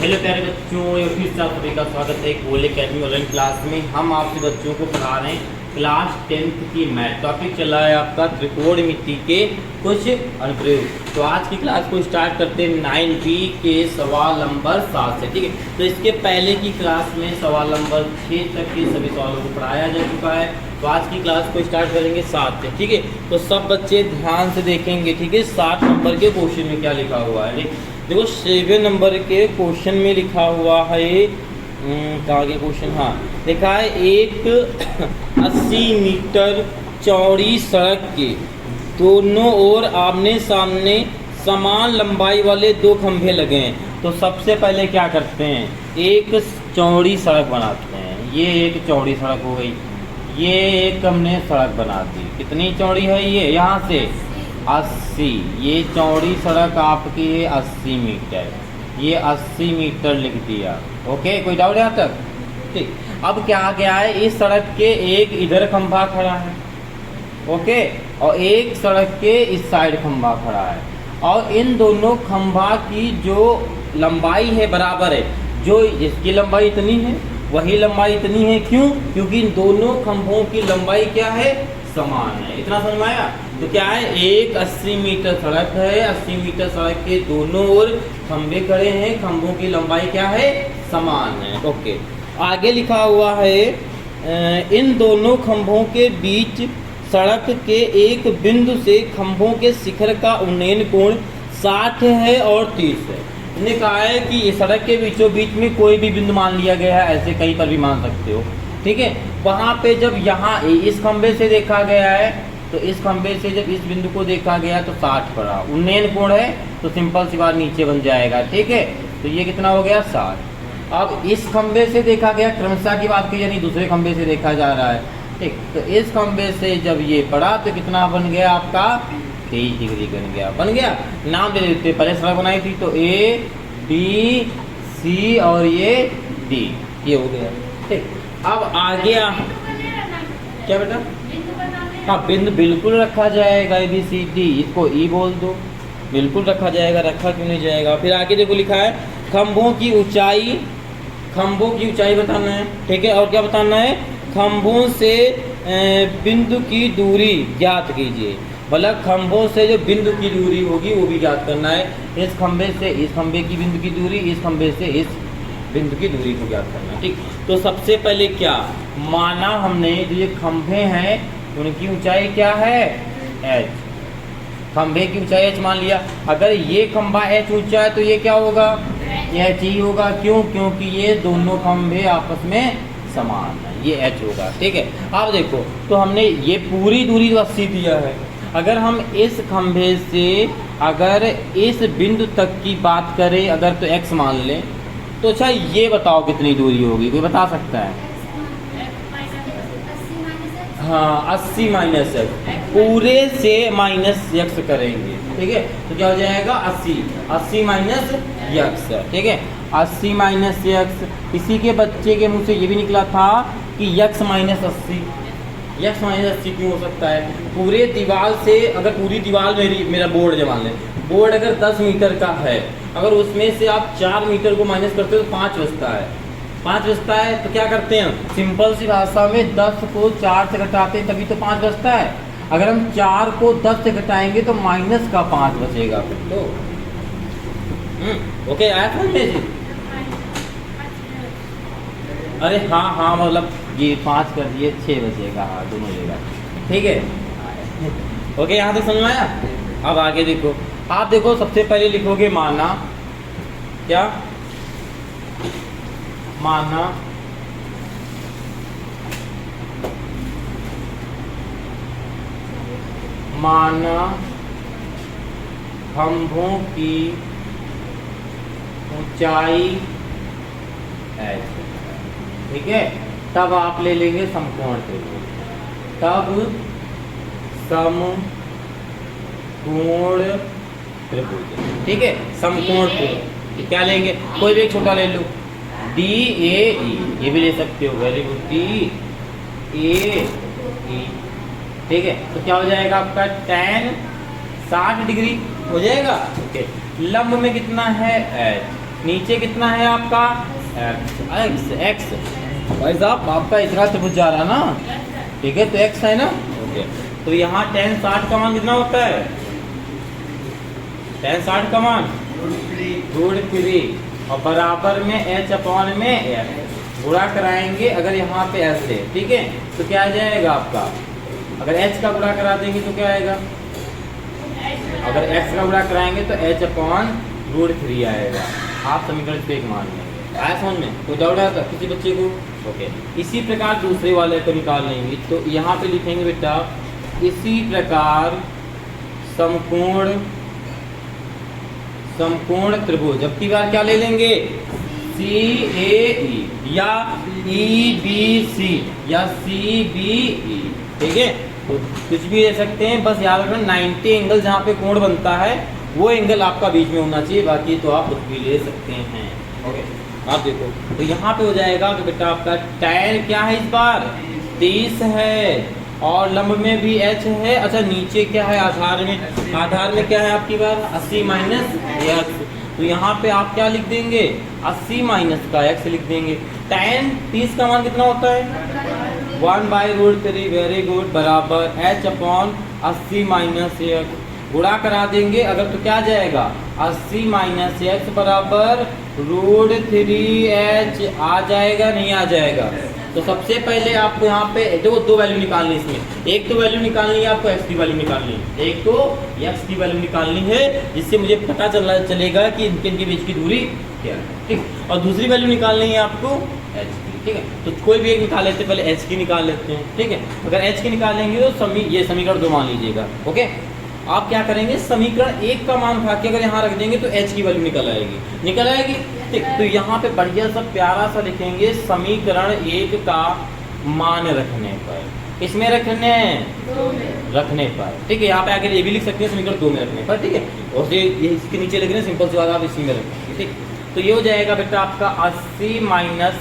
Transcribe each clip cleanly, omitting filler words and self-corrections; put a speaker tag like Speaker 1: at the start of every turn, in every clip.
Speaker 1: Hello प्यारे बच्चों, और फिर से आप सभी का स्वागत है कोल एकेडमी ऑनलाइन क्लास में। हम आपसे बच्चों को पढ़ा रहे हैं क्लास 10th की मैथ। टॉपिक चला है आपका त्रिकोणमिति के कुछ अनुप्रयोग। तो आज की क्लास को स्टार्ट करते हैं 9B के सवाल नंबर 7 से। ठीक है, तो इसके पहले की क्लास में सवाल नंबर 6 तक के सभी सवालों को पढ़ाया जा चुका है। तो आज की क्लास को स्टार्ट करेंगे 7 से। ठीक है, तो सब बच्चे ध्यान से देखेंगे। ठीक है, 7 नंबर के क्वेश्चन में क्या लिखा हुआ है। देखो 7 नंबर के क्वेश्चन में लिखा हुआ है, कहाँ के क्वेश्चन, हाँ लिखा है एक 80 मीटर चौड़ी सड़क के दोनों ओर आमने सामने समान लंबाई वाले 2 खंभे लगे हैं। तो सबसे पहले क्या करते हैं, एक चौड़ी सड़क बनाते हैं। ये एक चौड़ी सड़क हो गई, ये एक हमने सड़क बना दी। कितनी चौड़ी है ये, यहाँ से 80। ये चौड़ी सड़क आपकी है 80 मीटर। ये 80 मीटर लिख दिया। ओके, कोई डाउट यहाँ तक? ठीक, अब क्या है, इस सड़क के एक इधर खंभा खड़ा है, ओके, और एक सड़क के इस साइड खंभा खड़ा है, और इन दोनों खंभा की जो लंबाई है बराबर है। जो जिसकी लंबाई इतनी है वही लंबाई इतनी है। क्यों? क्योंकि इन दोनों खंभों की लंबाई क्या है, समान है। इतना समझ में आया? तो क्या है, एक 80 मीटर सड़क है, 80 मीटर सड़क के दोनों ओर खंभे खड़े हैं, खंभों की लंबाई क्या है, समान है। ओके, आगे लिखा हुआ है इन दोनों खंभों के बीच सड़क के एक बिंदु से खंभों के शिखर का उन्नयन कोण 60 है और 30 है। इन्होंने कहा है कि ये सड़क के बीचों बीच में कोई भी बिंदु मान लिया गया है, ऐसे कहीं पर भी मान सकते हो। ठीक है, वहाँ पे जब यहाँ इस खंभे से देखा गया है, तो इस खंभे से जब इस बिंदु को देखा गया तो 60 पड़ा। उन्नयन कोण है तो सिंपल सी बात नीचे बन जाएगा। ठीक है, तो ये कितना हो गया, 60। अब इस खंभे से देखा गया, क्रमशः की बात की, यानी दूसरे खंभे से देखा जा रहा है। ठीक, तो इस खंभे से जब ये पड़ा तो कितना बन गया आपका, 23 डिग्री बन गया। नाम दे देते, पहले सड़क बनाई थी तो A B C और ये D, ये हो गया। ठीक, अब आ गया क्या बेटा, हाँ बिंदु बिल्कुल रखा जाएगा, ABCD, इसको E बोल दो, बिल्कुल रखा जाएगा, रखा क्यों नहीं जाएगा। फिर आगे देखो लिखा है खंभों की ऊंचाई बताना है। ठीक है, और क्या बताना है, खंभों से बिंदु की दूरी ज्ञात कीजिए। मतलब खंभों से जो बिंदु की दूरी होगी वो भी ज्ञात करना है। इस खंभे से इस खंभे की बिंदु की दूरी, इस खंभे से इस बिंदु की दूरी को ज्ञात करना है। ठीक, तो सबसे पहले क्या माना हमने, जो ये खंभे हैं उनकी ऊंचाई क्या है, h। खंभे की ऊंचाई h मान लिया। अगर ये खंभा h ऊंचा है तो ये क्या होगा, ये h ही होगा। क्यों? क्योंकि ये दोनों खंभे आपस में समान है, ये h होगा। ठीक है, अब देखो, तो हमने ये पूरी दूरी 80 दिया है। अगर हम इस खंभे से अगर इस बिंदु तक की बात करें, अगर तो x मान लें, तो अच्छा ये बताओ कितनी दूरी होगी, कोई बता सकता है? हाँ, 80 माइनस x, पूरे से माइनस x करेंगे। ठीक है, तो क्या हो जाएगा, 80 माइनस x। ठीक है, 80 माइनस x। किसी के बच्चे के मुंह से ये भी निकला था कि x माइनस 80। x माइनस 80 क्यों हो सकता है? पूरे दीवार से, अगर पूरी दीवार मेरा बोर्ड है, मान लें बोर्ड अगर 10 मीटर का है, अगर उसमें से आप 4 मीटर को माइनस करते हो तो 5 बचता है। 5 बचता है तो क्या करते हैं, सिंपल सी भाषा में 10 को 4 से घटाते हैं तभी तो 5 बचता है। अगर हम 4 को 10 से घटाएंगे तो माइनस का 5 बचेगा। फिर तो ओके, आया समझ में? अरे हाँ, मतलब ये 5 कर दिए, 6 बचेगा, हाँ दोनों जगह। ठीक है, ओके, यहाँ तक समझ में आया। अब आगे देखो, आप देखो सबसे पहले लिखोगे माना, क्या माना खंभों की ऊंचाई है। ठीक है, तब आप ले लेंगे समकोण त्रिभुज। तब समकोण त्रिभुज, ठीक है, समकोण त्रिभुज क्या लेंगे, कोई भी एक छोटा ले लो, DAE, ये भी ले सकते हो, वेरी गुड, DAE। ठीक है, तो क्या हो जाएगा आपका, tan 60 डिग्री हो जाएगा। ओके, लंब में कितना है h, नीचे कितना है आपका एक्स एक्स भाई साहब आपका इतना त्रिभुज जा रहा ना, ठीक है, तो एक्स है ना, ओके। तो यहाँ tan 60 का मान कितना होता है, tan 60 का मान √3 और बराबर में h अपॉन में f गुणा कराएंगे अगर यहाँ पे s है, ठीक है, तो क्या आ जाएगा आपका, अगर h का गुणा करा देंगे तो क्या आएगा, अगर x का गुणा कराएंगे तो h अपॉन √3 आएगा। आप समीकरण पे एक मान लेंगे। आया समझ में, कोई डाउट आया था किसी बच्चे को, ओके। इसी प्रकार दूसरे वाले को निकाल लेंगे, तो यहाँ पे लिखेंगे बेटा इसी प्रकार समकोण त्रिभुज, अब की बार क्या ले लेंगे CAE या EBC या CBE, ठीक है, तो कुछ भी ले सकते हैं, बस याद रखना 90 एंगल जहाँ पे कोण बनता है वो एंगल आपका बीच में होना चाहिए, बाकी तो आप कुछ भी ले सकते हैं, ओके। आप देखो तो यहाँ पे हो जाएगा कि बेटा आपका tan क्या है इस बार 30 है और लंब में भी h है, अच्छा नीचे क्या है आधार में क्या है आपकी बार 80 माइनस x, तो यहाँ पे आप क्या लिख देंगे 80 माइनस का x लिख देंगे। tan 30 का मान कितना होता है 1/√3, वेरी गुड, बराबर h अपॉन 80 माइनस x गुणा करा देंगे अगर तो क्या जाएगा 80 माइनस x बराबर √3h आ जाएगा, नहीं आ जाएगा। तो सबसे पहले आपको यहाँ पे देखो दो वैल्यू निकालनी है इसमें, एक तो वैल्यू निकालनी है आपको x की वैल्यू निकालनी है, एक तो x की वैल्यू निकालनी है जिससे मुझे पता चलेगा कि इनके बीच की दूरी क्या है, ठीक, और दूसरी वैल्यू निकालनी है आपको h की, ठीक है। तो कोई भी एक निकाल लेते हैं, पहले h की निकाल लेते हैं, ठीक है। अगर h की निकालेंगे तो ये समीकरण 2 मान लीजिएगा, ओके। आप क्या करेंगे समीकरण 1 का मान उठा के अगर यहाँ रख देंगे तो h की वैल्यू निकल आएगी, ठीक। तो यहाँ पे बढ़िया सा प्यारा सा लिखेंगे समीकरण 1 का मान रखने पर, इसमें रखने पर, ठीक है। यहाँ पे आके ये भी लिख सकते हैं समीकरण 2 में रखने पर, ठीक है, और ये इसके नीचे लिख रहे हैं सिंपल सी बात, आप इसी में रखेंगे, ठीक। तो ये हो जाएगा बेटा आपका 80 माइनस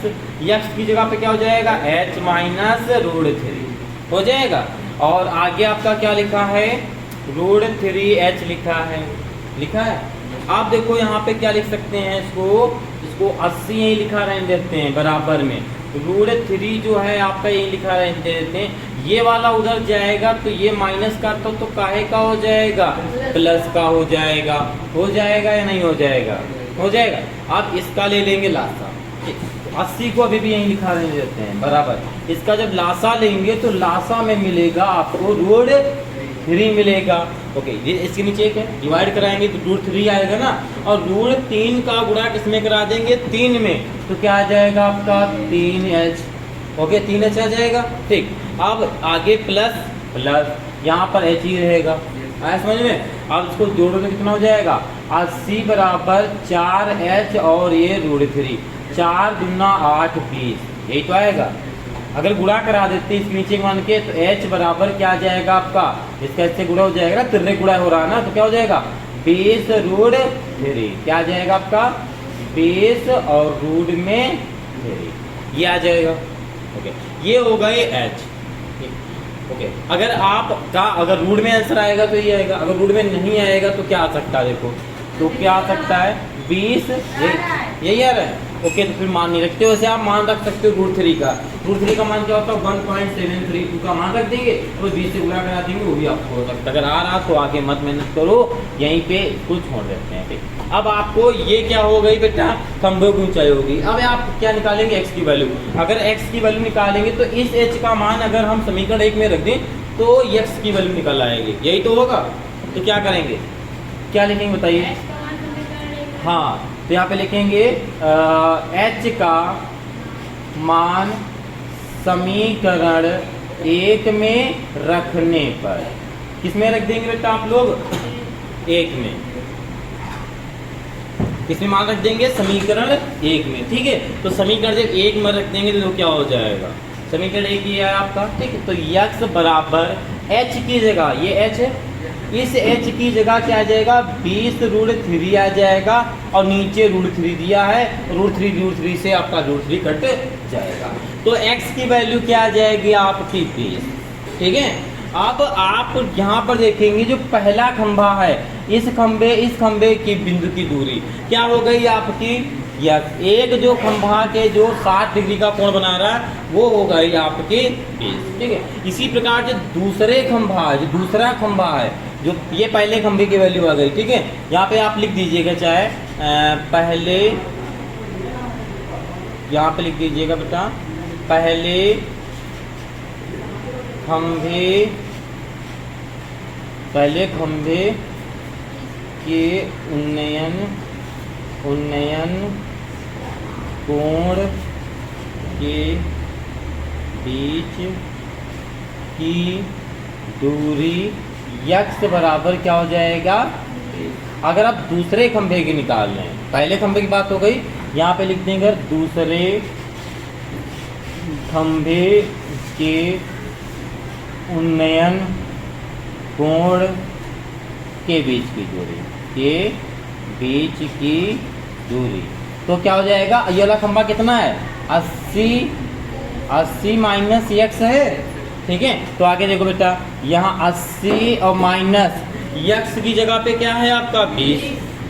Speaker 1: x की जगह पे क्या हो जाएगा h माइनस √3 हो जाएगा, और आगे आपका क्या लिखा है √3h लिखा है। आप देखो यहाँ पे क्या लिख सकते हैं, इसको 80 यही लिखा रहने देते हैं बराबर में, √3 जो है आपका यही लिखा रहने देते हैं, ये वाला उधर जाएगा तो ये माइनस का तो काहे का हो जाएगा प्लस का हो जाएगा या नहीं हो जाएगा। आप इसका ले लेंगे लासा, 80 को अभी भी यही लिखा रहने देते हैं बराबर, इसका जब लासा लेंगे तो लासा में मिलेगा आपको √3 मिलेगा, ओके। ये इसके नीचे एक है, डिवाइड कराएंगे तो √3 आएगा ना, और √3 का गुणा किसमें करा देंगे 3 में, तो क्या आ जाएगा आपका 3h, ओके, 3h आ जाएगा, ठीक। अब आगे प्लस यहाँ पर h ही रहेगा, आया समझ में। अब इसको जोड़ो तो कितना हो जाएगा 80 बराबर 4h और ये √3, 4 दूना 8 20, यही तो आएगा। अगर गुणा करा देते हैं इस नीचे मान के तो h बराबर क्या आ जाएगा आपका, इसका इससे गुणा हो जाएगा ना, तिर्रे गुणा हो रहा है ना, तो क्या हो जाएगा 20√3, क्या आ जाएगा आपका 20 और रूट में 3, ये आ जाएगा, ओके। ये हो गए h, ओके। अगर रूट में आंसर आएगा तो ये आएगा, अगर रूट में नहीं आएगा तो क्या आ सकता है, देखो तो क्या आ सकता है 20, यही आ रहा है, ओके। तो फिर मान नहीं रखते, वैसे आप मान रख सकते हो √3 का मान क्या होता है 1.732 का मान रख देंगे और 20 से गुणा करा देंगे, वो भी आपको हो सकता है। अगर आ रहा तो आगे मत मेहनत करो, यहीं पे कुछ छोड़ देते हैं। अब आपको ये क्या हो गई बेटा खंभे की ऊंचाई होगी। अब आप क्या निकालेंगे x की वैल्यू, अगर x की वैल्यू निकालेंगे तो इस h का मान अगर हम समीकरण 1 में रख दें तो x की वैल्यू निकल आएगी, यही तो होगा। तो क्या करेंगे, क्या लिखेंगे बताइए, हाँ, तो यहाँ पे लिखेंगे h का मान समीकरण 1 में रखने पर, किसमें रख देंगे बेटा आप लोग 1 में, किसमें मान रख देंगे समीकरण 1 में, ठीक है। तो समीकरण जब 1 में रख देंगे तो क्या हो जाएगा, समीकरण 1 ही है आपका, ठीक है। तो x बराबर h की जगह ये h है, इस h की जगह क्या आ जाएगा 20√3 आ जाएगा, और नीचे √3 दिया है, √3 से आपका √3 कट जाएगा। तो x की वैल्यू क्या आ जाएगी आपकी 20, ठीक है। अब आप यहाँ पर देखेंगे जो पहला खंभा है, इस खंभे की बिंदु की दूरी क्या हो गई आपकी, या एक जो खंभा के जो 60 डिग्री का कोण बना रहा है वो हो गई आपके 20, ठीक है। इसी प्रकार जो दूसरा खंभा है, जो ये पहले खंभे की वैल्यू आ गई, ठीक है। यहाँ पे आप लिख दीजिएगा, चाहे पहले, यहाँ पे लिख दीजिएगा बेटा, पहले खंभे के उन्नयन कोण के बीच की दूरी x बराबर क्या हो जाएगा। अगर आप दूसरे खंभे की निकाल रहे हैं, पहले खंभे की बात हो गई, यहाँ पे लिख देंगे दूसरे खंभे के उन्नयन कोण के बीच की दूरी, तो क्या हो जाएगा, ये वाला खंभा कितना है, 80 माइनस x है, ठीक है। तो आगे देखो बेटा, यहाँ 80 और माइनस x की जगह पे क्या है आपका 20,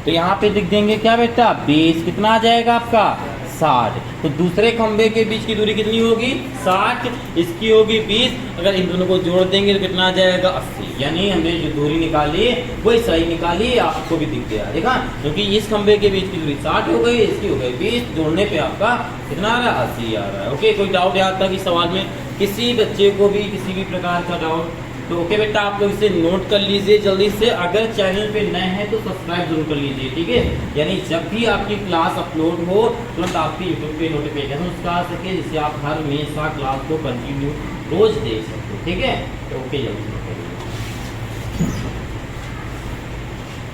Speaker 1: तो यहाँ पे लिख देंगे क्या बेटा 20, कितना आ जाएगा आपका 60। तो दूसरे खंभे के बीच की दूरी कितनी होगी 60, इसकी होगी 20, अगर इन दोनों को जोड़ देंगे तो कितना आ जाएगा 80। यानी हमने जो दूरी निकाली वही सही निकाली, आपको भी दिख गया, देखा, क्योंकि इस खंभे के बीच की दूरी 60 हो गई, इसकी हो गई 20, जोड़ने पे आपका कितना आ रहा है 80 आ रहा है। ओके, कोई डाउट याद था कि सवाल में किसी बच्चे को भी किसी भी प्रकार का डाउट, तो ओके बेटा आप लोग इसे नोट कर लीजिए जल्दी से। अगर चैनल पे नए हैं तो सब्सक्राइब जरूर कर लीजिए, ठीक है। यानी जब भी आपकी क्लास अपलोड हो तुरंत आपकी यूट्यूब पे नोटिफिकेशन उसका आ सके, जिससे आप हर हमेशा क्लास को कंटिन्यू रोज देख सकते, ठीक है। तो ओके जल्दी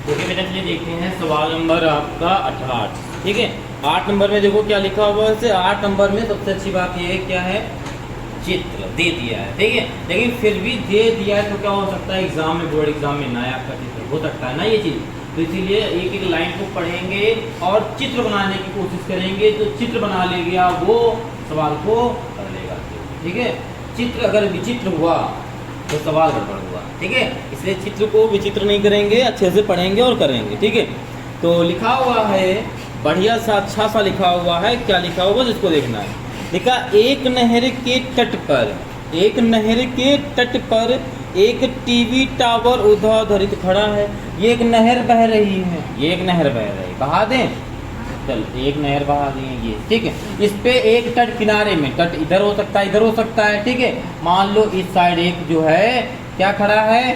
Speaker 1: ओके बेटा, चलिए देखते हैं सवाल नंबर आपका 68, ठीक है। 8 नंबर में देखो क्या लिखा हुआ है। 8 नंबर में सबसे अच्छी बात यह है, क्या है, चित्र दे दिया है, ठीक है। लेकिन फिर भी दे दिया है तो क्या हो सकता है, एग्जाम में, बोर्ड एग्जाम में नया आपका चित्र हो सकता है ना ये चीज़, तो इसीलिए एक एक लाइन को पढ़ेंगे और चित्र बनाने की कोशिश करेंगे, तो चित्र बना लेगा वो सवाल को कर लेगा, ठीक है। चित्र अगर विचित्र हुआ तो सवाल गड़बड़ हुआ, ठीक है। इसलिए चित्र को विचित्र नहीं करेंगे, अच्छे से पढ़ेंगे और करेंगे, ठीक है। तो लिखा हुआ है बढ़िया सा अच्छा सा लिखा हुआ है, क्या लिखा हुआ जिसको देखना है, लिखा एक नहर के तट पर एक टीवी टावर उधरित खड़ा है। ये एक नहर बह रही है, बहा दें, चल एक नहर बहा दें ये, ठीक है। इस पे एक तट किनारे में, तट इधर हो सकता है, इधर हो सकता है, ठीक है। मान लो इस साइड एक जो है क्या खड़ा है,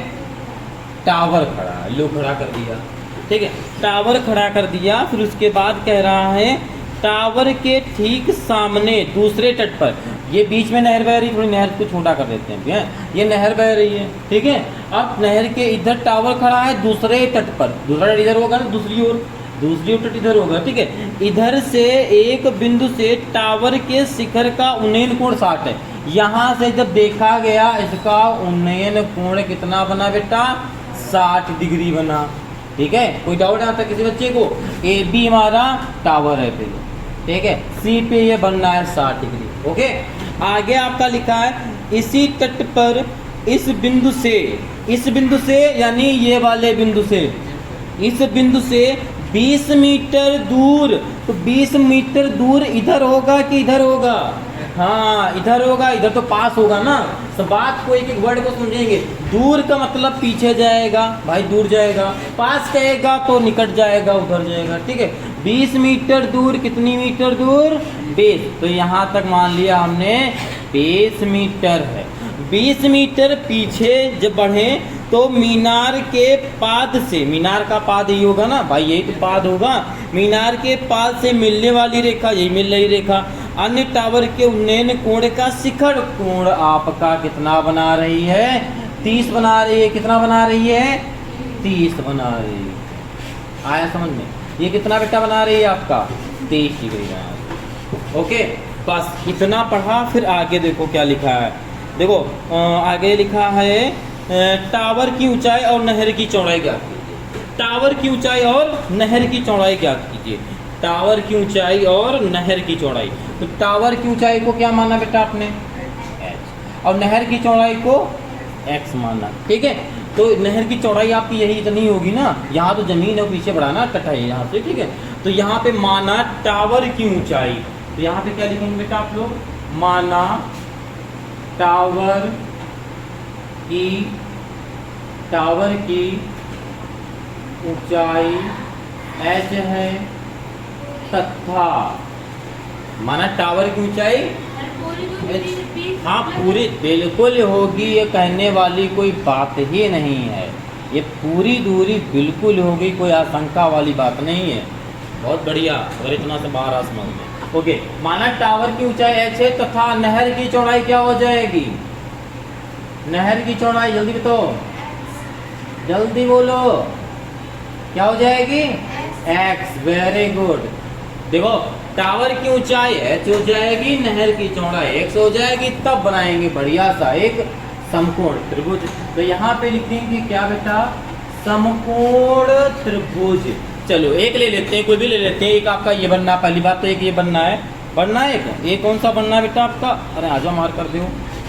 Speaker 1: टावर खड़ा है, लो खड़ा कर दिया, ठीक है, टावर खड़ा कर दिया। फिर उसके बाद कह रहा है टावर के ठीक सामने दूसरे तट पर, ये बीच में नहर बह रही है, थोड़ी नहर को छोटा कर देते हैं, ये नहर बह रही है, ठीक है। अब नहर के इधर टावर खड़ा है दूसरे तट पर, दूसरा तट इधर होगा ना, दूसरी तट इधर होगा, ठीक है। इधर से एक बिंदु से टावर के शिखर का उन्नयन कोण 60 है। यहाँ से जब देखा गया इसका उन्नयन कोण कितना बना बेटा 60 डिग्री बना, ठीक है। कोई डाउट आता है किसी बच्चे को, ए बी हमारा टावर है, फिर ठीक है, सी पे ये बनना है 60 डिग्री, ओके। आगे आपका लिखा है इसी तट पर इस बिंदु से यानी ये वाले बिंदु से, इस बिंदु से 20 मीटर दूर, तो 20 मीटर दूर इधर होगा कि इधर होगा, हाँ इधर होगा, इधर तो पास होगा ना। तो बात को एक एक वर्ड को समझेंगे, दूर का मतलब पीछे जाएगा भाई, दूर जाएगा, पास कहेगा तो निकट जाएगा, उधर जाएगा, ठीक है। 20 मीटर दूर, कितनी मीटर दूर 20, तो यहाँ तक मान लिया हमने 20 मीटर है। 20 मीटर पीछे जब बढ़े तो मीनार के पाद से, मीनार का पाद यही होगा ना भाई, यही तो पाद होगा, मीनार के पाद से मिलने वाली रेखा, यही मिल रही रेखा, अन्य टावर के उन्नयन कोण का शिखर कोण आपका कितना बना रही है 30 बना रही है। कितना बना रही है 30 बना रही है, आया समझ में, ये कितना बेटा बना रही है आपका 30 डिग्री बना रही है, ओके। बस इतना पढ़ा, फिर आगे देखो क्या लिखा है, देखो आगे लिखा है टावर की ऊंचाई और नहर की चौड़ाई ज्ञात कीजिए। टावर की ऊंचाई और नहर की चौड़ाई ज्ञात कीजिए, टावर की ऊंचाई और नहर की चौड़ाई। तो टावर की ऊंचाई को क्या माना बेटा आपने h, और नहर की चौड़ाई को एक्स माना, ठीक है। तो नहर की चौड़ाई आपकी यही इतनी होगी ना, यहाँ तो जमीन है पीछे बढ़ाना कटा है यहाँ से, ठीक है। तो यहाँ पे माना टावर की ऊंचाई, तो यहाँ पे क्या लिखेंगे बेटा आप लोग, माना टावर की ऊंचाई h है तथा माना टावर की ऊंचाई हाँ पूरी बिल्कुल होगी, ये कहने वाली कोई बात ही नहीं है, ये पूरी दूरी बिल्कुल होगी, कोई आशंका वाली बात नहीं है। बहुत बढ़िया, अगर इतना से बाहर आसमान में। ओके, माना टावर की ऊंचाई h है तथा नहर की चौड़ाई क्या हो जाएगी, नहर की चौड़ाई जल्दी बताओ, जल्दी बोलो, क्या हो जाएगी, x। Very good. देखो टावर की ऊंचाई h हो जाएगी, नहर की चौड़ाई x हो जाएगी, तब बनाएंगे बढ़िया सा एक समकोण त्रिभुज। तो यहाँ पे लिखेंगे क्या बेटा, समकोण त्रिभुज। चलो एक ले लेते हैं, कोई भी ले लेते हैं, एक आपका ये बनना, पहली बात तो एक ये बनना है, एक कौन सा बनना है बेटा आपका, अरे आजा मार कर दो,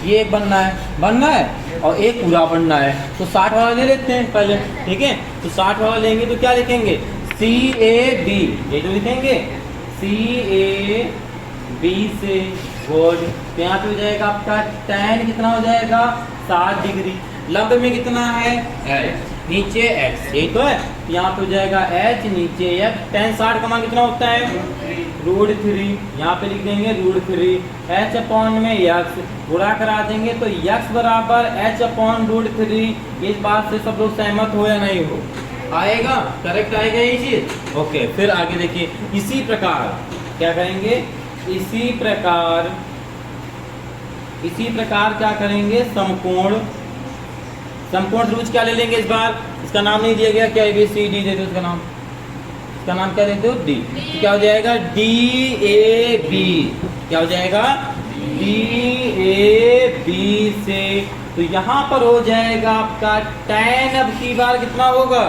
Speaker 1: ये एक बनना है और एक पूरा बनना है। तो 60 वाला ले लेते हैं पहले, ठीक है। तो 60 वाला लेंगे तो क्या लिखेंगे, CAB, ये जो लिखेंगे CAB से गुड। तो यहाँ पे हो जाएगा आपका tan कितना हो जाएगा 60 डिग्री, लंब में कितना है h, नीचे x, यही तो है। यहाँ पे हो जाएगा h नीचे x, tan 60 का मान कितना होता है √3, यहाँ पे लिख देंगे √3, h अपॉन में x गुणा करा देंगे तो x बराबर h अपॉन √3। इस बात से सब लोग सहमत हो या नहीं हो, आएगा करेक्ट आएगा ये चीज। ओके, फिर आगे देखिए, इसी प्रकार क्या करेंगे, इसी प्रकार क्या करेंगे, समकोण त्रिभुज क्या ले लेंगे इस बार, इसका नाम नहीं दिया गया, क्या ABCD दे दो, इसका नाम क्या देते हो, D। तो क्या हो जाएगा DAB, क्या हो जाएगा DAB से। तो यहाँ पर हो जाएगा आपका tan, अब की बार कितना होगा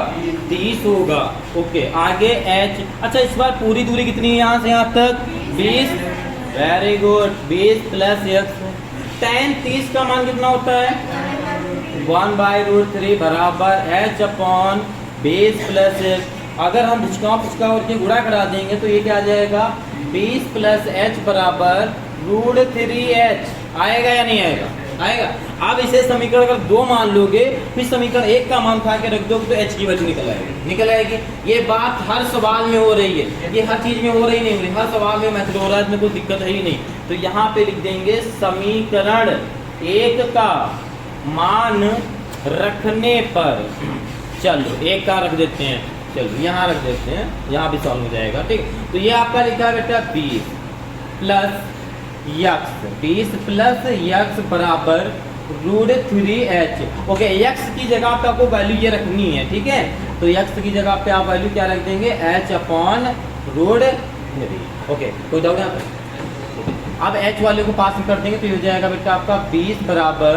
Speaker 1: 30 होगा। ओके, आगे h, अच्छा इस बार पूरी दूरी कितनी है यहाँ से यहाँ तक 20, very good, 20 plus x, tan 30 का मान कितना होता है 1/√3 बराबर h अपॉन 20 प्लस x। अगर हम पिछका और के गुणा करा देंगे तो ये क्या आ जाएगा 20 प्लस h बराबर √3h, आएगा या नहीं आएगा, आएगा। अब इसे समीकरण अगर 2 मान लोगे, फिर समीकरण 1 का मान उठा के रख दो तो h की वैल्यू निकल आएगी। ये बात हर सवाल में हो रही है, ये हर चीज में हो रही नहीं हो रही, हर सवाल में मैथड हो रहा है, इसमें कोई दिक्कत है ही नहीं। तो यहाँ पे लिख देंगे समीकरण 1 का मान रखने पर, चलो 1 का रख देते हैं, चलो यहाँ रख देते हैं, यहाँ भी सॉल्व हो जाएगा, ठीक। तो ये आपका लिखा है बेटा 20 प्लस x बराबर √3h। ओके, x की जगह पे आपको वैल्यू ये रखनी है, ठीक है। तो x की जगह पे आप वैल्यू क्या रख देंगे, h अपॉन √3। ओके, कोई डाउट यहाँ पर। अब h वाले को पास कर देंगे तो ये हो जाएगा बेटा आपका 20 बराबर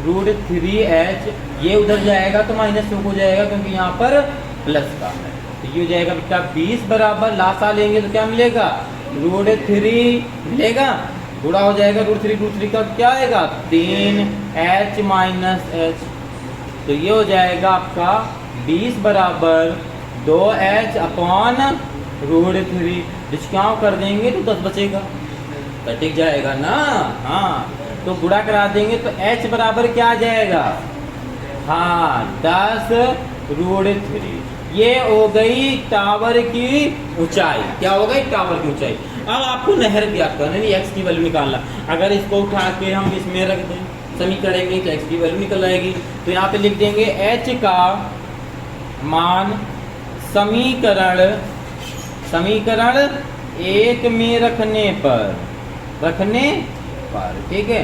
Speaker 1: √3h, ये उधर जाएगा तो -2 हो जाएगा क्योंकि यहाँ पर प्लस का है। तो ये हो जाएगा बेटा 20 बराबर, लासा लेंगे तो क्या मिलेगा √3 मिलेगा, गुणा हो जाएगा √3 का क्या आएगा 3h माइनस h। तो ये हो जाएगा आपका 20 बराबर 2h अपॉन √3, डिस्काउंट कर देंगे तो 10 बचेगा, कट जाएगा ना, हाँ। तो गुणा करा देंगे तो h बराबर क्या आ जाएगा, हाँ 10√3। ये हो गई टावर की ऊंचाई, क्या हो गई टावर की ऊंचाई। अब आपको नहर ज्ञात करना है, x की वैल्यू निकालना। अगर इसको उठा के हम इसमें रख दें समीकरण में तो x की वैल्यू निकल आएगी। तो यहाँ पे लिख देंगे h का मान समीकरण 1 में रखने पर, ठीक है,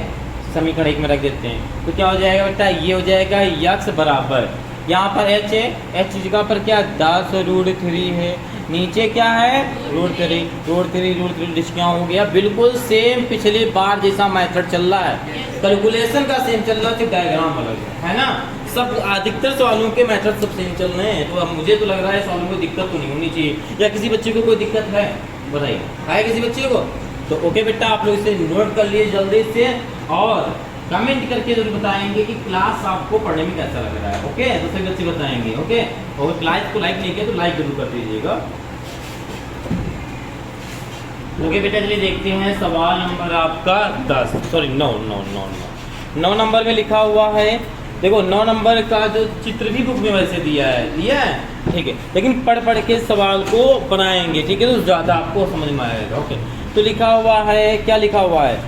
Speaker 1: समीकरण 1 में रख देते हैं। तो क्या हो जाएगा बेटा, ये हो जाएगा x बराबर, यहाँ पर h है, h जगह पर क्या 10√3 है, नीचे क्या है √3 डिस्काउंट हो गया। बिल्कुल सेम पिछली बार जैसा मेथड चल रहा है, कैलकुलेशन का सेम चल रहा है, सिर्फ डायग्राम अलग है ना। सब अधिकतर सवालों के मेथड सब सेम चल रहे हैं। तो अब मुझे तो लग रहा है सवालों में दिक्कत तो नहीं होनी चाहिए, या किसी बच्चे को कोई दिक्कत है बताइए, है किसी बच्चे को? तो ओके बेटा, आप लोग इसे नोट कर लिए जल्दी से। और कमेंट करके जरूर बताएंगे कि क्लास आपको पढ़ने में कैसा लग रहा है। ओके, तो सभी बच्चे बताएंगे। ओके, और क्लास को लाइक नहीं किया तो लाइक जरूर कर दीजिएगा। ओके बेटा, चलिए देखते हैं सवाल नंबर आपका 10, सॉरी 9 नंबर में लिखा हुआ है। देखो 9 नंबर का जो चित्र भी बुक में वैसे दिया है, ठीक है, लेकिन पढ़ के सवाल को बनाएंगे, ठीक है, तो ज़्यादा आपको समझ में आएगा। ओके, तो लिखा हुआ है, क्या लिखा हुआ है,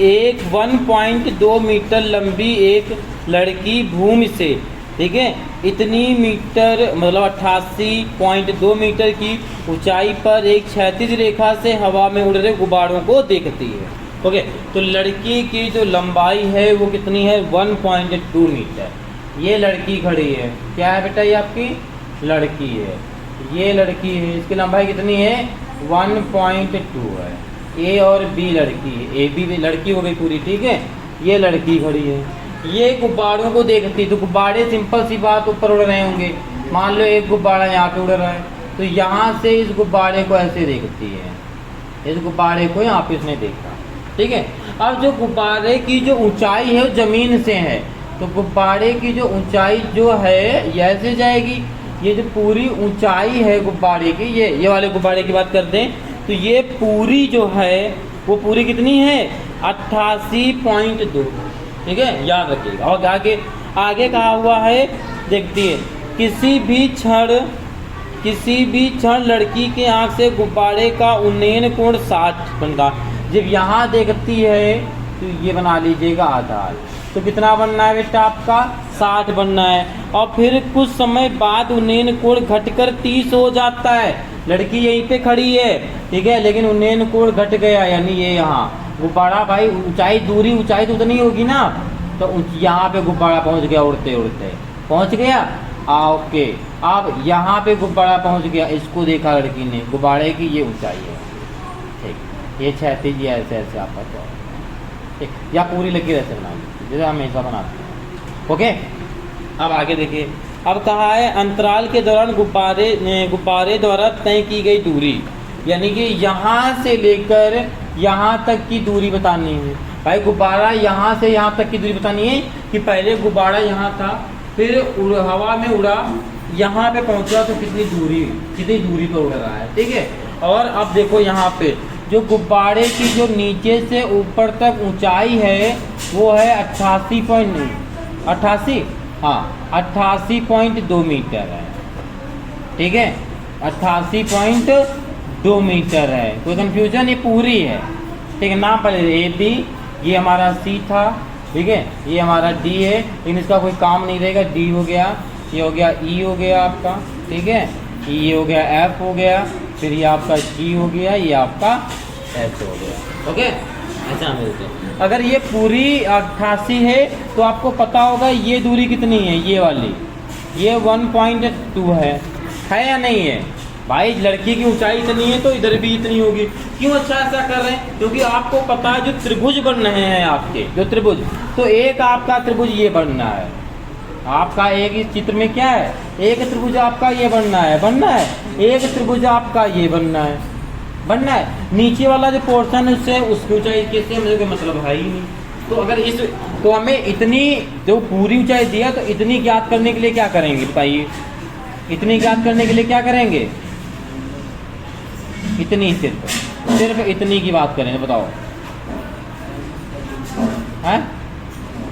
Speaker 1: एक 1.2 मीटर लंबी एक लड़की भूमि से, ठीक है, इतनी मीटर मतलब 88.2 मीटर की ऊंचाई पर एक क्षैतिज रेखा से हवा में उड़ रहे गुब्बारों को देखती है। ओके, तो लड़की की जो लंबाई है वो कितनी है, 1.2 मीटर। ये लड़की खड़ी है, क्या है बेटा, ये आपकी लड़की है, ये लड़की है, इसकी लंबाई कितनी है, 1.2 है। ए और बी लड़की है, ए बी लड़की हो गई पूरी, ठीक है, ये लड़की खड़ी है, ये गुब्बारों को देखती, तो गुब्बारे सिंपल सी बात ऊपर उड़ रहे होंगे। मान लो एक गुब्बारा यहाँ पे उड़ रहा है, तो यहाँ से इस गुब्बारे को ऐसे देखती है, इस गुब्बारे को यहाँ पे इसने देखा, ठीक है। अब जो गुब्बारे की जो ऊंचाई है वो ज़मीन से है, तो गुब्बारे की जो ऊंचाई जो है ये ऐसे जाएगी। ये जो पूरी ऊंचाई है गुब्बारे की, ये वाले गुब्बारे की बात करते हैं, तो ये पूरी जो है वो पूरी कितनी है, 88.2, ठीक है, याद रखिएगा। और आगे कहा हुआ है, देखती है, किसी भी क्षण लड़की के आँख से गुब्बारे का उन्नयन कोण 60 बनता। जब यहाँ देखती है तो ये बना लीजिएगा आधार, तो कितना बनना है बेटा आपका, 60 बनना है। और फिर कुछ समय बाद उन्नयन कोण घटकर 30 हो जाता है। लड़की यहीं पे खड़ी है, ठीक है, लेकिन उन्नयन कोण घट गया, यानी ये यहाँ गुब्बारा, भाई ऊंचाई तो उतनी होगी ना, तो यहाँ पे गुब्बारा पहुँच गया, उड़ते उड़ते पहुँच गया। ओके, अब यहाँ पे गुब्बारा पहुँच गया, इसको देखा लड़की ने, गुब्बारे की ये ऊंचाई है, ठीक, ये क्षैतिज ऐसे ऐसे आपका क्या, ठीक, या पूरी लकीर ऐसे बना लीजिए जैसे हमेशा बनाते हैं। ओके, अब आगे देखिए, अब कहा है अंतराल के दौरान गुब्बारे द्वारा तय की गई दूरी, यानी कि यहाँ से लेकर यहाँ तक की दूरी बतानी है। भाई गुब्बारा यहाँ से यहाँ तक की दूरी बतानी है कि पहले गुब्बारा यहाँ था, फिर हवा में उड़ा, यहाँ पे पहुँचा, तो कितनी दूरी पर उड़ रहा है, ठीक है। और अब देखो यहाँ पे जो गुब्बारे की जो नीचे से ऊपर तक ऊंचाई है वो है 88.2 मीटर है, ठीक है, 88.2 मीटर है, कोई कंफ्यूजन, ये पूरी है, ठीक है। नाम पहले ए बी, ये हमारा सी था, ठीक है, ये हमारा डी है, लेकिन इसका कोई काम नहीं रहेगा, डी हो गया, ये हो गया ई हो गया आपका, ठीक है, ये हो गया एफ हो गया, फिर ये आपका जी हो गया, ये आपका एच हो गया। ओके, ऐसा मिलते हैं। अगर ये पूरी 88 है तो आपको पता होगा ये दूरी कितनी है, ये वाली, ये 1.2 है या नहीं है। भाई लड़की की ऊंचाई इतनी है तो इधर भी इतनी होगी। क्यों अच्छा ऐसा कर रहे हैं, क्योंकि आपको पता है जो त्रिभुज बन रहे हैं आपके, जो त्रिभुज, तो एक आपका त्रिभुज ये बनना है, आपका एक इस चित्र में क्या है, एक त्रिभुज आपका ये बनना है, एक त्रिभुज आपका ये बनना है, नीचे वाला जो पोर्शन है उससे उसकी ऊंचाई कैसे, मुझे कोई मतलब है ही नहीं। तो अगर तो हमें इतनी जो पूरी ऊंचाई दिया, तो इतनी ज्ञात करने के लिए क्या करेंगे बताइए, इतनी ज्ञात करने के लिए क्या करेंगे, इतनी, सिर्फ इतनी की बात करें, बताओ है।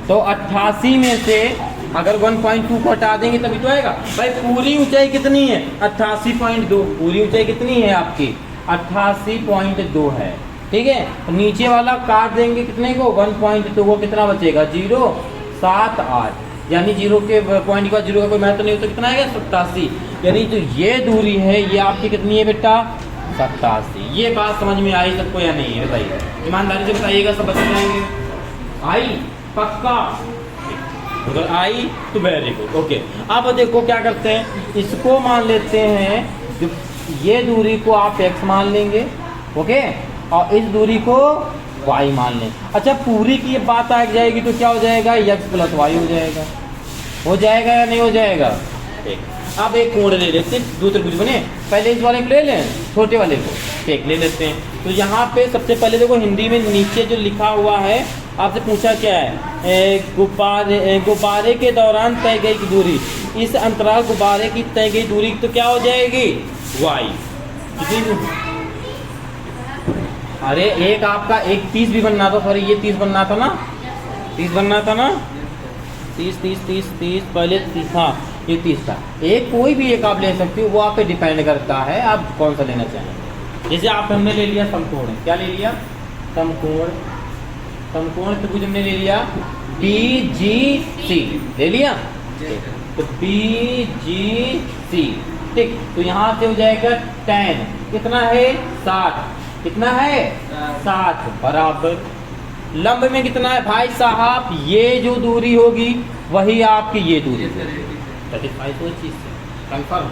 Speaker 1: तो 88 में से अगर 1.2 को हटा देंगे तभी तो आएगा। भाई पूरी ऊंचाई कितनी है, 88.2, पूरी ऊंचाई कितनी है आपकी, 88.2 है, ठीक है। नीचे वाला काट देंगे कितने को, 1.2, वो कितना बचेगा, 0.78, यानी जीरो के पॉइंट का जीरो का कोई महत्व नहीं हो, तो कितना आएगा, 87। यानी जो ये दूरी है ये आपकी कितनी है बेटा, 87। ये बात समझ में आई सबको या नहीं है, बताइए, ईमानदारी से बताइएगा, सब बच जाएंगे। आई पक्का, अगर आई तो वेरी गुड। ओके, अब देखो क्या करते हैं, इसको मान लेते हैं, जो ये दूरी को आप x मान लेंगे, ओके, और इस दूरी को y मान लें। अच्छा, पूरी की ये बात आ जाएगी तो क्या हो जाएगा, x + y हो जाएगा या नहीं हो जाएगा। ठीक, अब एक कोण ले लेते हैं, दो त्रिभुज बने, पहले इस वाले को ले लें, छोटे वाले को, ठीक ले लेते हैं। तो यहाँ पे सबसे पहले देखो हिंदी में नीचे जो लिखा हुआ है आपसे पूछा क्या है, गुब्बारे के दौरान तय गई दूरी, इस अंतराल गुब्बारे की तय गई दूरी तो क्या हो जाएगी, y। अरे एक आपका एक 30 भी बनना था, सॉरी ये 30 बनना था ना, 30 बनना था ना, 30 पहले 30, हाँ ये 30 था। एक कोई भी एक आप ले सकते हो, वो आप पे डिपेंड करता है आप कौन सा लेना चाहेंगे। जैसे आप हमने ले लिया समकोण, क्या ले लिया, समकोण त्रिभुज हमने ले लिया BGC, ले लिया तो BGC, ठीक। तो यहाँ से हो जाएगा tan कितना है 60, कितना है 60 बराबर लंब में कितना है भाई साहब, ये जो दूरी होगी वही आपकी ये दूरी सेटिस्फाई तो चीज से कंफर्म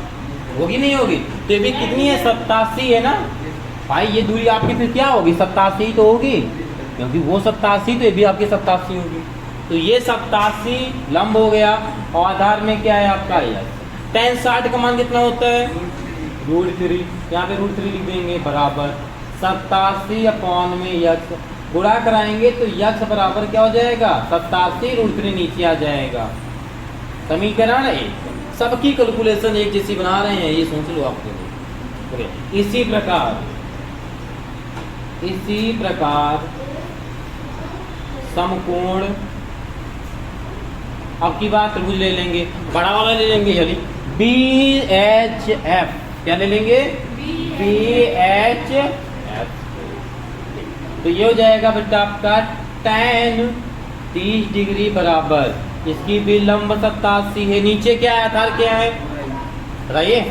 Speaker 1: होगी नहीं होगी, तो ये भी कितनी है 87 है ना भाई, ये दूरी आपकी फिर क्या होगी 87 तो होगी, क्योंकि वो 87 तो ये भी आपकी 87 होगी। तो ये 87 लंब हो गया और आधार में क्या है आपका यह tan 60 का मान कितना होता है √3, यहाँ पे √3 लिख देंगे बराबर 87 अपॉन में यक्स, गुणा कराएंगे तो यक्स बराबर क्या हो जाएगा 87 √3 नीचे आ जाएगा। समीकरण एक, सबकी कैलकुलेशन एक जैसी बना रहे हैं, ये सोच लो आपके लिए। इसी प्रकार समकोण, अब की बात त्रिभुज ले लेंगे, बड़ा वाला ले लेंगे चलिए BHF, क्या ले लेंगे BHF, तो ये हो जाएगा बेटा आपका tan 30 डिग्री बराबर, इसकी भी लंब 87 है, नीचे क्या है आधार क्या है बताइए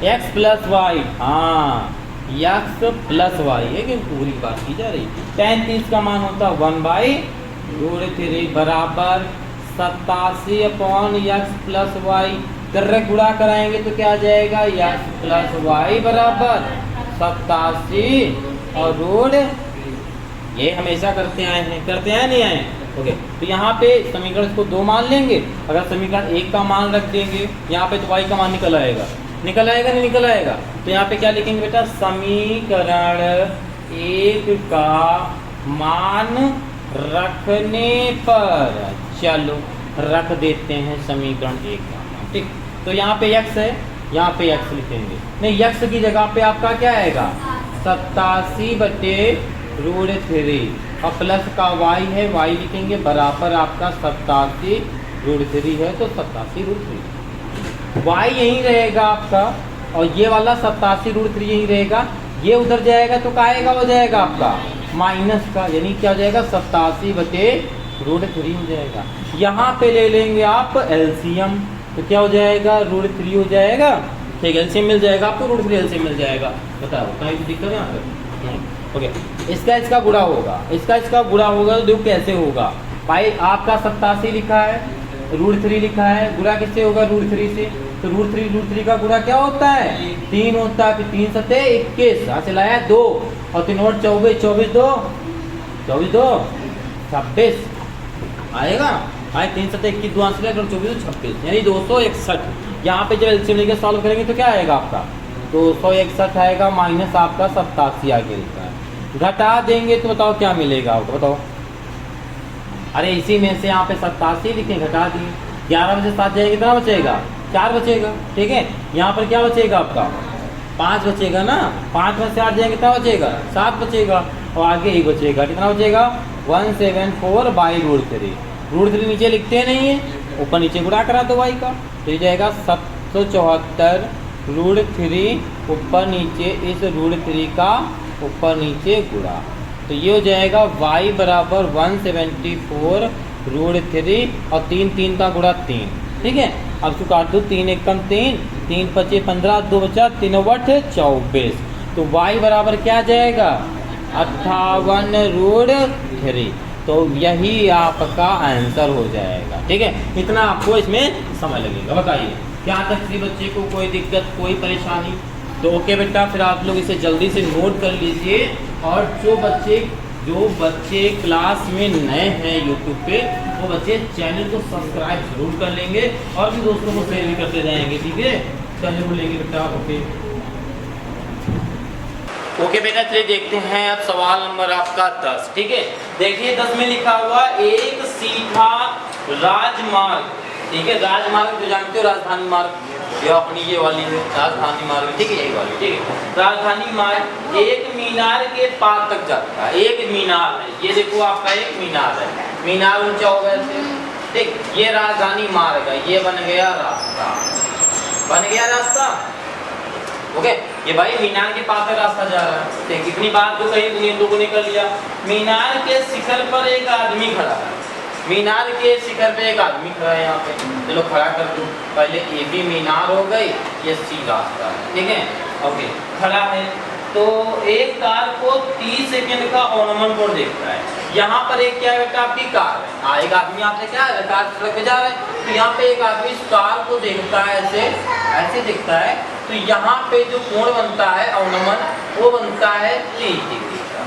Speaker 1: x प्लस वाई, हाँ x प्लस वाई है कि पूरी बात की जा रही। tan 30 का मान होता है 1/√3 बराबर 87 upon x plus Y, direct गुणा कराएंगे तो क्या आ जाएगा x प्लस वाई बराबर 87 और रूट, ये हमेशा करते आए हैं, करते हैं नहीं आए, ओके। तो यहाँ पे समीकरण को 2 मान लेंगे, अगर समीकरण 1 का मान रख देंगे यहाँ पे तो y का मान निकल आएगा नहीं निकल आएगा, तो यहाँ पे क्या लिखेंगे बेटा समीकरण 1 का मान रखने पर, चलो रख देते हैं समीकरण 1 का मान, ठीक। तो यहाँ पे x है, यहाँ पे x लिखेंगे, नहीं x की जगह पे आपका क्या आएगा 87/√3 और प्लस का y है, y लिखेंगे बराबर आपका 87√3 है, तो 87√3 y यही रहेगा आपका, और ये वाला 87√3 यही रहेगा, ये उधर जाएगा तो का आएगा हो जाएगा आपका माइनस का, यानी क्या हो जाएगा 87/√3 हो जाएगा। यहाँ पे ले लेंगे आप एलसीएम, तो क्या हो जाएगा √3 हो जाएगा, ठीक, एलसीएम मिल जाएगा आपको, √3 एलसीएम मिल जाएगा, बताओ कहीं भी दिक्कत है यहाँ पे, ओके। इसका गुणा होगा, इसका गुणा होगा तो देखो कैसे होगा भाई, आपका 87 लिखा है, √3 लिखा है, गुणा किससे होगा √3 से, तो √3 का गुणा क्या होता है 3 होता है, फिर 3 सते 21, यहाँ से लाया 2 और 3 और 24, 24 2 26 आएगा, आए 3 सते 21 2 से लेकर 24 26 यानी 261। यहाँ पे जब एलसीएम लेकर सॉल्व करेंगे तो क्या आएगा आपका 261 आएगा, माइनस आपका 87 आगे लिखा है, घटा देंगे तो बताओ क्या मिलेगा आपको, बताओ। अरे इसी में से यहाँ पे 87 लिखें, घटा दिए, 11 में से 7 जाएगा कितना बचेगा 4 बचेगा, ठीक है। यहाँ पर क्या बचेगा आपका 5 बचेगा ना, 5 में से 8 जाएंगे कितना बचेगा 7 बचेगा, और आगे 1 बचेगा, कितना बचेगा 174/√3, √3 नीचे लिखते नहीं है, ऊपर नीचे गुणा करा दो y का, तो ये जाएगा 774/√3 ऊपर नीचे इस √3 का ऊपर नीचे गुणा, तो ये हो जाएगा y बराबर 174/√3 और 3 का गुणा 3, ठीक है। अब इसको काट दो, 3 1 कम 3, 3 5 15, 2 बचा 3 8 24, तो y बराबर क्या जाएगा 58/√3, तो यही आपका आंसर हो जाएगा, ठीक है। इतना आपको इसमें समय लगेगा, बताइए क्या तक किसी बच्चे को कोई दिक्कत कोई परेशानी, तो ओके बेटा, फिर आप लोग इसे जल्दी से नोट कर लीजिए, और जो बच्चे क्लास में नए हैं यूट्यूब पे, वो बच्चे चैनल को सब्सक्राइब जरूर कर लेंगे और भी दोस्तों को शेयर भी करते जाएंगे, ठीक है। चैनल को लेंगे बेटा, ओके। ओके बेटा, चलिए देखते हैं अब सवाल नंबर आपका 10। ठीक है, देखिए 10 में लिखा हुआ एक सीधा राजमार्ग। ठीक है, राजमार्ग जो जानते हो, राजधानी मार्ग, ये अपनी ये वाली है राजधानी मार्ग। ठीक है, यही वाली। ठीक है, राजधानी मार्ग एक मीनार के पार तक जाता है। एक मीनार है, ये देखो आपका एक मीनार है, मीनार ऊंचा होगा ऐसे। ठीक, ये राजधानी मार्ग है, ये बन गया रास्ता, बन गया रास्ता। ओके, ये भाई मीनार के पास तक रास्ता जा रहा है। ठीक, इतनी बात तो कहीं दुनिया लोगों ने कर लिया। मीनार के शिखर पर एक आदमी खड़ा है, मीनार के शिखर पे एक आदमी खड़ा है यहाँ पे। चलो खड़ा कर दो, पहले ये भी मीनार हो गई, ये सी रास्ता है। ठीक है, ओके, खड़ा है तो एक कार को 30 सेकंड का ऑनमन कोड देखता है। यहाँ पर एक क्या बेटा आपकी कार है। हाँ, एक आदमी आपसे क्या है, कार सड़क पे जा रहा है, तो यहाँ पे एक आदमी इस कार को देखता है, ऐसे ऐसे दिखता है। तो यहाँ पे जो कोण बनता है अवनमन, वो बनता है 30 डिग्री का,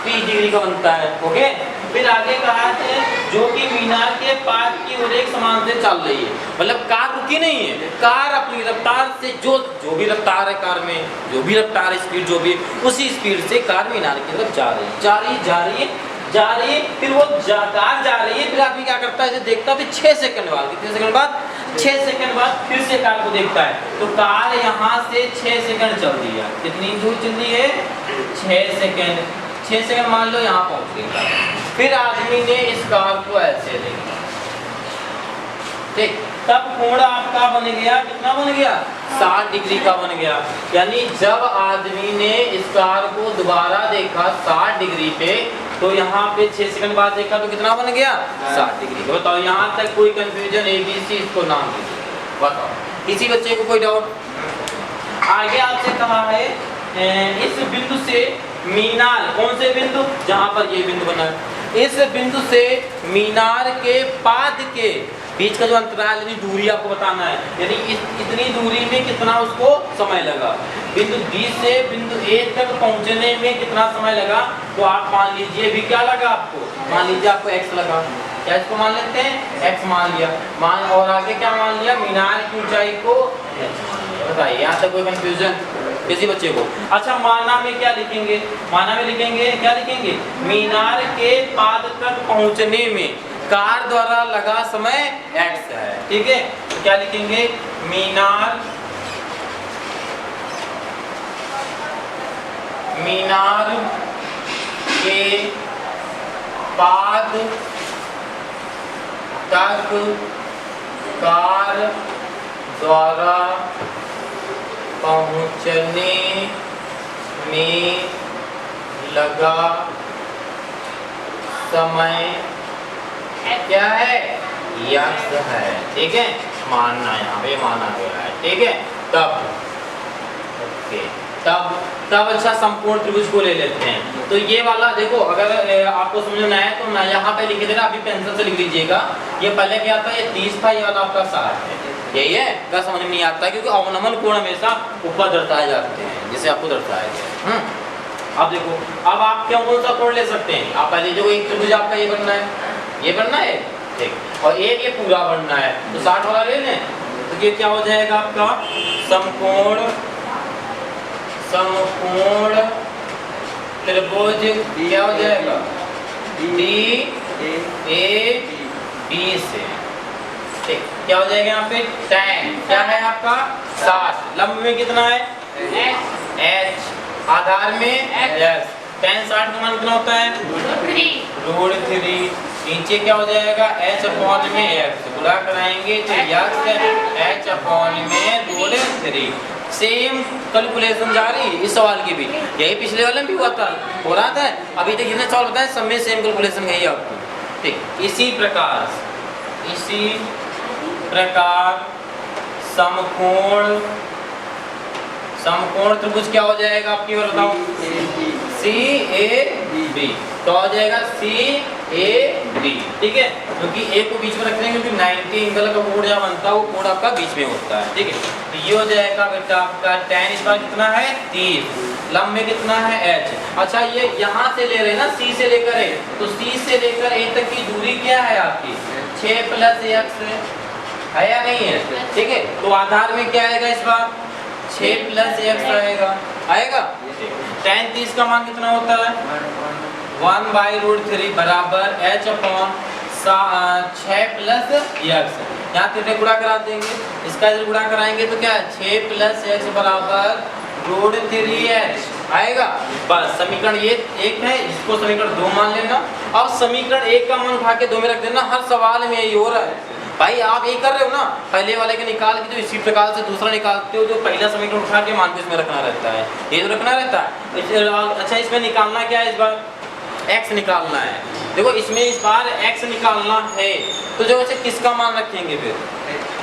Speaker 1: 30 डिग्री का बनता है। ओके, फिर आगे कहा है जो कि मीनार के पास की ओर एक समान से चल रही है, मतलब कार रुकी नहीं है, कार अपनी रफ्तार से जो भी रफ्तार है कार में, जो भी रफ्तार स्पीड जो भी, उसी स्पीड से कार मीनार की तरफ जा रही है, जा रही है, जा रही है, जा रही है। फिर वो कार जा रही है, फिर आदमी क्या करता है, इसे देखता है, फिर 6 सेकंड बाद, कितने सेकंड बाद, 6 सेकंड बाद फिर से कार को देखता है। तो कार यहाँ से 6 सेकंड चल रही है, कितनी दूर चल रही है, 6 सेकंड, 6 सेकंड मान लो यहाँ पहुँच गई। फिर आदमी ने इस कार को ऐसे देखा, ठीक, तब कोण आपका बन गया, कितना बन गया, 60 डिग्री का बन गया। यानी जब आदमी ने इस कार को दोबारा देखा 60 डिग्री पे, तो यहाँ पे 6 सेकंड बाद देखा तो कितना बन गया, 60 डिग्री का। बताओ यहाँ तक कोई कंफ्यूजन, ABC इसको नाम दीजिए, बताओ किसी बच्चे को कोई डाउट। आगे आपसे कहा है इस बिंदु से मीनार, कौन से बिंदु, जहाँ पर ये बिंदु बना है, इस बिंदु से मीनार के पाद के बीच का जो अंतराल यानी दूरी आपको बताना है, यानी इतनी दूरी में कितना उसको समय लगा, बिंदु B से बिंदु A तक पहुंचने में कितना समय लगा। तो आप मान लीजिए भी क्या लगा आपको, मान लीजिए आपको x लगा, क्या इसको मान लेते हैं, x मान लिया, मान और आगे क्या मान लिया, मीनार की ऊंचाई को h। बताइए यहाँ तक कोई कंफ्यूजन किसी बच्चे को। अच्छा, माना में क्या लिखेंगे, माना में लिखेंगे, क्या लिखेंगे, मीनार के पाद तक पहुंचने में कार द्वारा लगा समय x है। ठीक है, तो क्या लिखेंगे, मीनार के पाद तक कार द्वारा पहुंचने में लगा समय क्या है, यक्ष है। ठीक है, मानना यहाँ पे माना गया है। ठीक है, तब ओके, तब अच्छा संपूर्ण त्रिभुज को ले लेते हैं। तो ये वाला देखो, अगर आपको समझना है तो मैं यहाँ पे लिख देना, अभी पेंसिल से लिख लीजिएगा। ये पहले क्या था, ये 30 था, ये वाला आपका 60 है। यही है, क्या समझ में नहीं आता, क्योंकि अवनमन कोण हमेशा ऊपर दर्शाए जाते हैं, जिसे आपको दर्शाया गया। अब देखो, अब आप क्यों कौन सा कोण ले सकते हैं, आप पहले जो एक त्रिभुज आपका ये बनना है, ये बनना है, ठीक, और एक ये पूरा बनना है, तो 60 वाला ले लें। तो ये क्या हो जाएगा आपका, समकोण त्रिभुज क्या हो जाएगा, DAB से। ठीक, क्या हो जाएगा यहाँ पे, tan क्या है आपका 60, लंब में कितना है h, आधार में s, tan 60 का मान कितना होता है √3। नीचे क्या हो जाएगा, h/में x, गुणा कराएंगे तो h/में √3। सेम कैलकुलेशन जा रही है इस सवाल की भी, यही पिछले वाले में भी हुआ था, हो रहा था। अभी तक जितने सवाल बताए सब में सेम कैलकुलेशन गई आपको। ठीक, इसी प्रकार समकोण त्रिभुज क्या हो जाएगा आपकी बार बताओ, CAB, तो हो जाएगा CAB। ठीक है, क्योंकि A को बीच में रखते हैं, क्योंकि 90 एंगल का कोण जहाँ बनता है वो कोण आपका बीच में होता है। ठीक है, तो ये हो जाएगा बेटा आपका tan इस बार कितना है 30, लंब में कितना है h। अच्छा, ये यहाँ से ले रहे हैं ना, C से लेकर A, तो C से लेकर A तक की दूरी क्या है आपकी 6 + x है या नहीं है। ठीक है, तो आधार में क्या आएगा इस बार 6 + x आएगा। tan 30 का मान कितना होता है 1/√3 बराबर h अपॉन 6 प्लस x। यहाँ तीन गुणा करा देंगे, इसका इधर गुणा कराएंगे तो क्या 6 प्लस x बराबर √3h आएगा। बस समीकरण ये एक है, इसको समीकरण 2 मान लेना और समीकरण 1 का मान उठा के 2 में रख देना। हर सवाल में यही हो रहा है भाई, आप ये कर रहे हो ना, पहले वाले के निकाल के जो इसी प्रकार से दूसरा निकालते हो, जो पहला समीकरण उठा के मान को इसमें रखना रहता है, ये तो रखना रहता है। अच्छा इसमें निकालना क्या है, इस बार x निकालना है। देखो इसमें इस बार x निकालना है तो जो वैसे किसका मान रखेंगे फिर,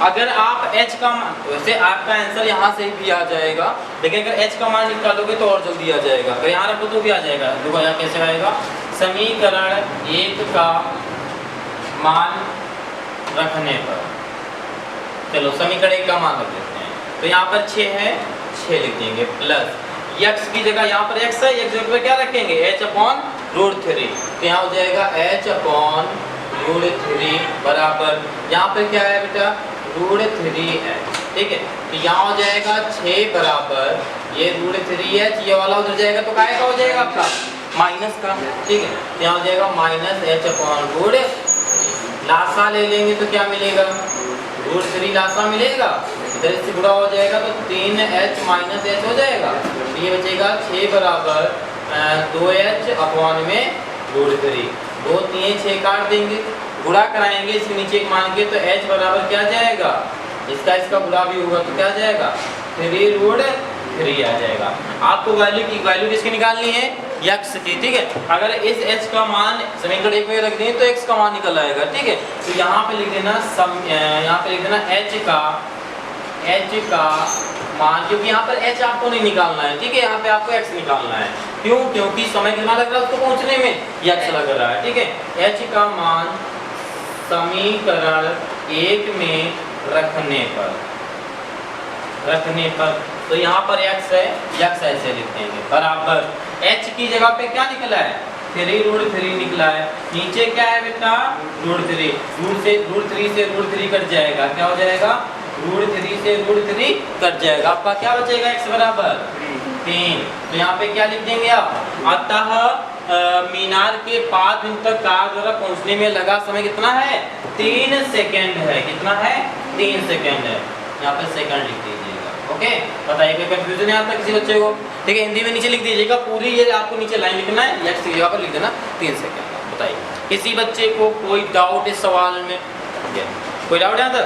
Speaker 1: अगर आप h का मान, वैसे आपका आंसर यहाँ से भी आ जाएगा, लेकिन अगर h का मान निकालोगे तो और जल्दी आ जाएगा। अगर यहाँ रखो तो भी आ जाएगा। देखो यहाँ कैसे आएगा, समीकरण 1 का मान रखने पर, चलो समीकरण 1 का मान रख लेते हैं, तो यहाँ पर 6 है, 6 लिख देंगे प्लस x की जगह यहाँ पर x है, x जगह पर क्या रखेंगे h अपॉन √3, तो यहाँ हो जाएगा h अपॉन √3 बराबर, यहाँ पर क्या है बेटा √3 है, ठीक है। तो यहाँ हो जाएगा 6 बराबर ये √3h, ये वाला उधर जाएगा तो काय का हो जाएगा आपका माइनस का, ठीक है। तो यहाँ हो जाएगा माइनस h अपॉन √, लासा ले लेंगे तो क्या मिलेगा √3 लासा मिलेगा, इधर से गुणा हो जाएगा तो 3h माइनस h हो जाएगा, तो ये बचेगा 6 बराबर 2h अपॉन में √3, 2 3 6 काट देंगे, गुणा कराएंगे इसके नीचे एक मान के, तो h बराबर क्या जाएगा, इसका गुणा भी होगा तो क्या जाएगा 3√3 आ जाएगा। आपको वैल्यू किसकी निकालनी है x की, ठीक है। अगर इस h का मान समीकरण 1 में रख दें तो x का मान निकल आएगा, ठीक है। तो यहाँ पे लिख देना यहाँ पे लिख देना h का मान, क्योंकि यहाँ पर h आपको नहीं निकालना है, ठीक है, यहाँ पे आपको x निकालना है। क्यों, क्योंकि समय कितना लग रहा है उसको पहुँचने में, x लग रहा है, ठीक है। h का मान समीकरण 1 में रखने पर तो यहाँ पर x है, x ऐसे लिख देंगे बराबर h की जगह पे क्या निकला है 3√3 निकला है, नीचे क्या है बेटा √3, √3 से √3 कट जाएगा, क्या हो जाएगा √3 से √3 कट जाएगा, आपका क्या बचेगा x बराबर 3। तो यहाँ पे क्या लिख देंगे आप, अतः मीनार के 5 दिन तक कार द्वारा पहुंचने में लगा समय कितना है 3 सेकंड है, कितना है 3 सेकंड है, यहाँ पे सेकंड लिख दीजिएगा। ओके, बताइए कोई कंफ्यूजन है आता किसी बच्चे को, ठीक है। हिंदी में नीचे लिख दीजिएगा पूरी, ये आपको नीचे लाइन लिखना है, x की जगह पर लिख देना 3 सेकंड। बताइए किसी बच्चे को कोई डाउट इस सवाल में, कोई डाउट है यहाँ तक?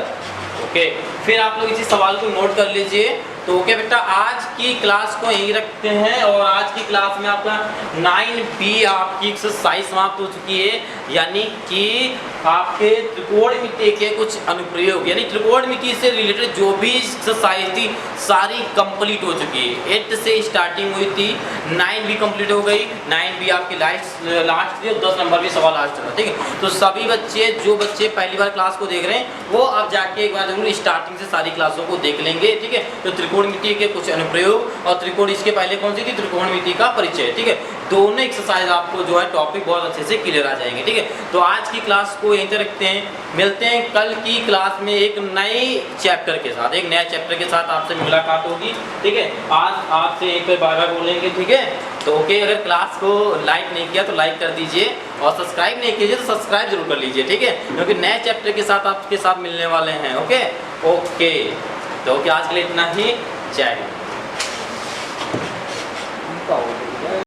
Speaker 1: ओके, फिर आप लोग इसी सवाल को नोट कर लीजिए। तो ओके बेटा, आज की क्लास को यहीं रखते हैं और आज की क्लास में आपका 9B आपकी एक्सरसाइज समाप्त हो चुकी है, यानी कि आपके त्रिकोणमिति के कुछ अनुप्रयोग, यानी त्रिकोणमिति से रिलेटेड जो भी एक्सरसाइज थी सारी कंप्लीट हो चुकी है। 8 से स्टार्टिंग हुई थी, 9B कंप्लीट हो गई, 9B आपकी लास्ट थी और 10 नंबर भी सवाल लास्ट था, ठीक है। तो सभी बच्चे, जो बच्चे पहली बार क्लास को देख रहे हैं वो अब जाके एक बार जरूर स्टार्टिंग से सारी क्लासों को देख लेंगे, ठीक है। तो त्रिकोणमिति के कुछ अनुप्रयोग और त्रिकोण, इसके पहले कौन सी थी त्रिकोणमिति का परिचय, ठीक है। दोनों एक्सरसाइज आपको जो है टॉपिक बहुत अच्छे से क्लियर आ जाएंगे, ठीक है। तो आज की क्लास को यहीं तक रखते हैं, मिलते हैं कल की क्लास में एक नए चैप्टर के साथ, एक नए चैप्टर के साथ आपसे मुलाकात होगी, ठीक है। आज आपसे एक बार बोलेंगे, ठीक है। तो ओके, अगर क्लास को लाइक नहीं किया तो लाइक कर दीजिए और सब्सक्राइब नहीं कीजिए तो सब्सक्राइब जरूर कर लीजिए, ठीक है, क्योंकि नए चैप्टर के साथ आपके साथ मिलने वाले हैं। ओके, तो ओके, आज के लिए इतना ही, जय हिंद।